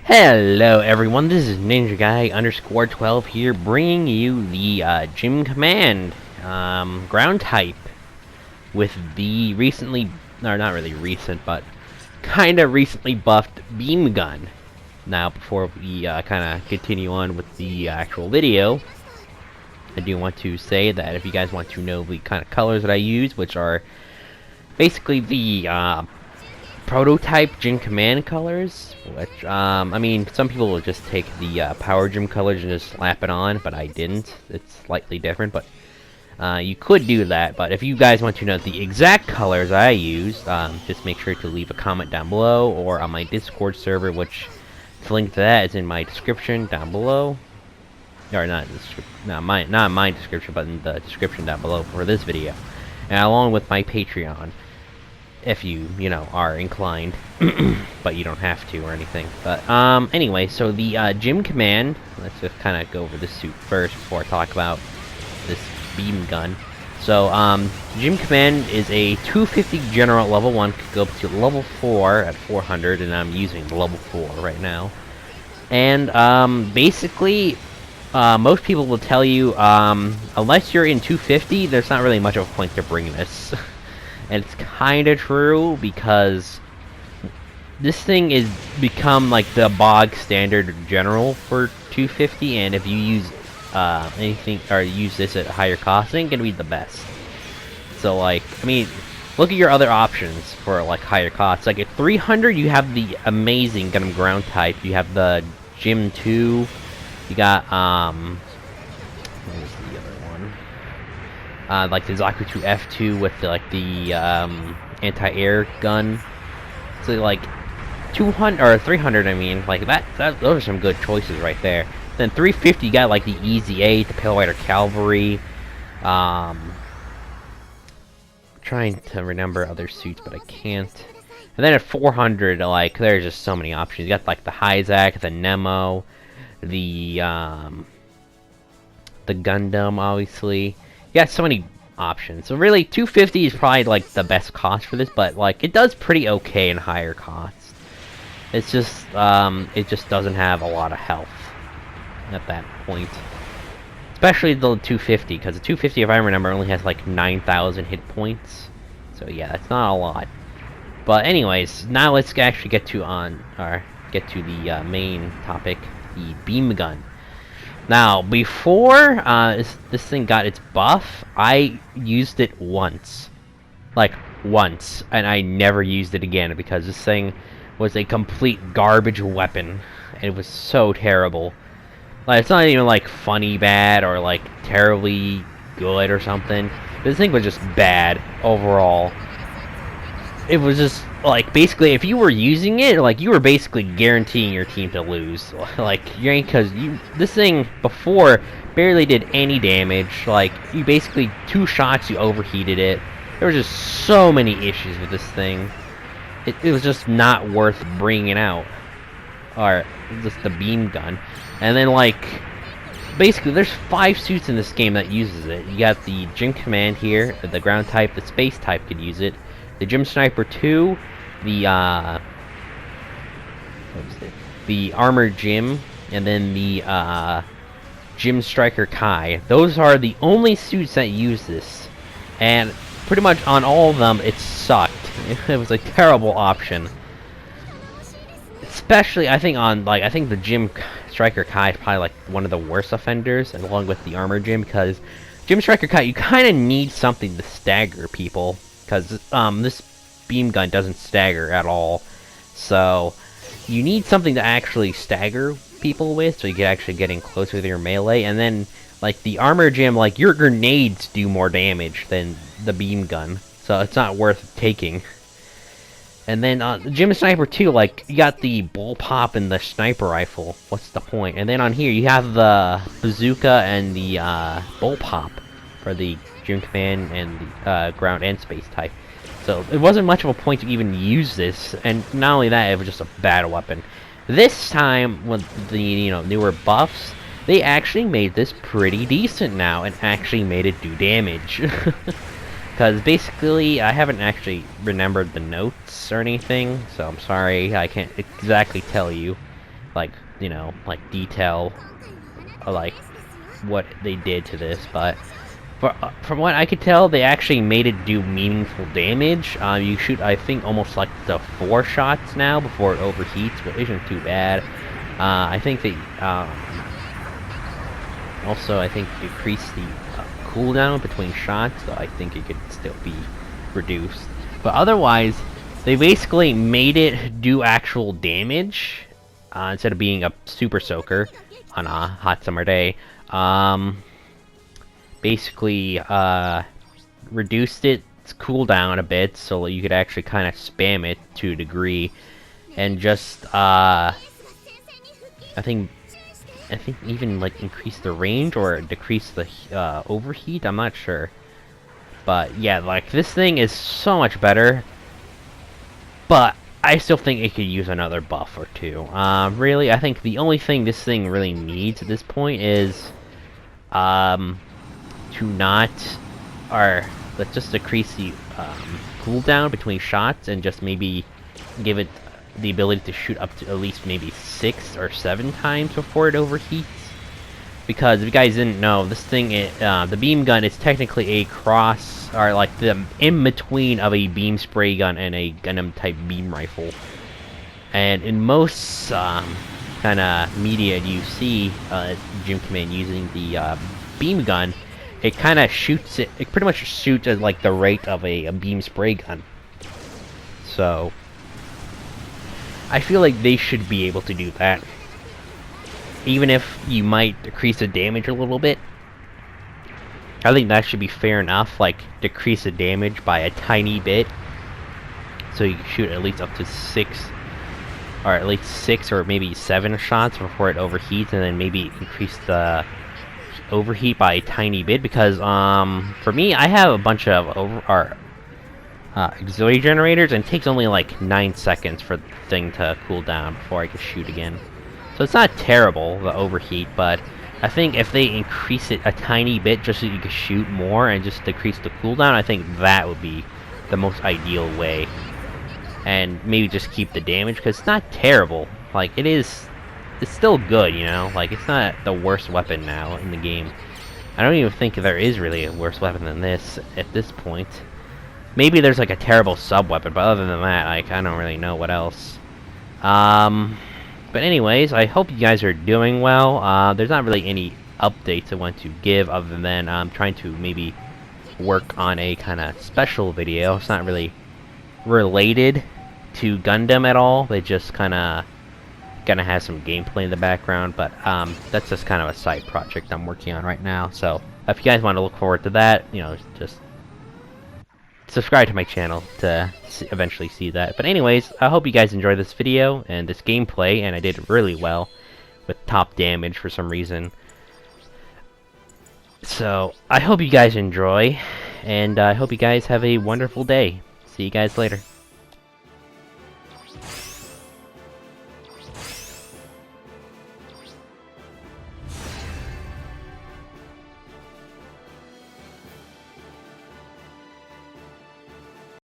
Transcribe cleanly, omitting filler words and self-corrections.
Hello everyone, this is Ninja Guy _12 here, bringing you the Gym Command ground type with the recently, or not really recent, but kinda recently buffed beam gun. Now, before we kinda continue on with the actual video, I do want to say that if you guys want to know the kind of colors that I use, which are basically the prototype Gym Command colors, which, I mean, some people will just take the Power Gym colors and just slap it on, but I didn't. It's slightly different, but you could do that. But if you guys want to know the exact colors I use, just make sure to leave a comment down below, or on my Discord server, which the link to that is in my description down below. Or not my description, but in the description down below for this video. And along with my Patreon, if you know, are inclined, but you don't have to or anything. But, anyway, so the, Gym Command, let's just kind of go over the suit first before I talk about this beam gun. So, Gym Command is a 250 general level 1, could go up to level 4 at 400, and I'm using level 4 right now. And, basically, most people will tell you, unless you're in 250, there's not really much of a point to bring this. And it's kinda true, because this thing is become like the bog standard general for 250, and if you use anything, or use this at higher cost, it ain't gonna be the best. So, like, I mean, look at your other options for, like, higher costs. Like, at 300, you have the amazing Gundam ground type. You have the GB02. You got, what was the other one? Like the GB02 F2 with the anti-air gun. So like 200 or 300, I mean, like that those are some good choices right there. Then 350, you got like the Easy 8, the Pale Rider Cavalry. Trying to remember other suits, but I can't. And then at 400, like, there's just so many options. You got like the Hyzak, the Nemo, the Gundam, obviously. You got so many options. So really, 250 is probably like the best cost for this, but like it does pretty okay in higher costs. It's just it just doesn't have a lot of health at that point. Especially the 250, because the 250, if I remember, only has like 9,000 hit points. So yeah, that's not a lot. But anyways, now let's actually get to the main topic, the beam gun. Now, before this thing got its buff, I used it once. Like, once. And I never used it again, because this thing was a complete garbage weapon. It was so terrible. Like, it's not even, like, funny bad, or, like, terribly good or something. This thing was just bad, overall. It was just, like, basically, if you were using it, like, you were basically guaranteeing your team to lose. Like, because this thing, before, barely did any damage. Like, you basically, 2 shots, you overheated it. There were just so many issues with this thing. It was just not worth bringing out. Or, just the beam gun. And then, like, basically, there's 5 suits in this game that uses it. You got the Gym Command here, the ground type, the space type could use it. The Gym Sniper 2, the Armored Gym, and then the Gym Striker Kai. Those are the only suits that use this, and pretty much on all of them, it sucked. It was a terrible option. Especially, I think the Gym Striker Kai is probably like one of the worst offenders, and along with the Armored Gym, because Gym Striker Kai, you kind of need something to stagger people. Because this beam gun doesn't stagger at all. So, you need something to actually stagger people with, so you can actually get in close with your melee. And then, like the armor gem, like your grenades do more damage than the beam gun, so it's not worth taking. And then the Gym Sniper 2, like, you got the bullpup and the sniper rifle. What's the point? And then on here, you have the bazooka and the bullpup for the Gym Command and the ground and space type. So it wasn't much of a point to even use this, and not only that, it was just a bad weapon. This time, with the newer buffs, they actually made this pretty decent now, and actually made it do damage. Because basically, I haven't actually remembered the notes or anything, so I'm sorry, I can't exactly tell you, like, like, detail, like, what they did to this, but from what I could tell, they actually made it do meaningful damage. You shoot, I think, almost like the 4 shots now before it overheats, but it isn't too bad. I think they, also, I think, decrease the cooldown between shots, so I think it could still be reduced. But otherwise, they basically made it do actual damage, instead of being a super soaker on a hot summer day. Basically, reduced its cooldown a bit, so you could actually kind of spam it to a degree, and just, I think even, like, increase the range or decrease the overheat. I'm not sure, but yeah, like, this thing is so much better. But I still think it could use another buff or two. Really, I think the only thing this thing really needs at this point is to not, or let's just decrease the cooldown between shots and just maybe give it the ability to shoot up to at least maybe 6 or 7 times before it overheats. Because if you guys didn't know, this thing, the beam gun is technically a cross, or like the in-between of a beam spray gun and a Gundam type beam rifle. And in most kind of media you see Gym Command using the beam gun, it kind of shoots it pretty much shoots at like the rate of a beam spray gun. So I feel like they should be able to do that. Even if you might decrease the damage a little bit, I think that should be fair enough. Like, decrease the damage by a tiny bit, so you can shoot at least up to 6, or at least 6 or maybe 7 shots before it overheats, and then maybe increase the overheat by a tiny bit. Because for me, I have a bunch of auxiliary generators, and it takes only like 9 seconds for the thing to cool down before I can shoot again. So it's not terrible, the overheat, but I think if they increase it a tiny bit just so you can shoot more and just decrease the cooldown, I think that would be the most ideal way. And maybe just keep the damage, because it's not terrible. Like, it's still good, like, it's not the worst weapon now in the game. I don't even think there is really a worse weapon than this at this point. Maybe there's like a terrible sub-weapon, but other than that, like, I don't really know what else. But anyways, I hope you guys are doing well. There's not really any updates I want to give other than I'm trying to maybe work on a kind of special video. It's not really related to Gundam at all. They just kind of gonna have some gameplay in the background, but that's just kind of a side project I'm working on right now. So if you guys want to look forward to that, just subscribe to my channel to eventually see that. But anyways, I hope you guys enjoyed this video and this gameplay, and I did really well with top damage for some reason. So I hope you guys enjoy, and I hope you guys have a wonderful day. See you guys later.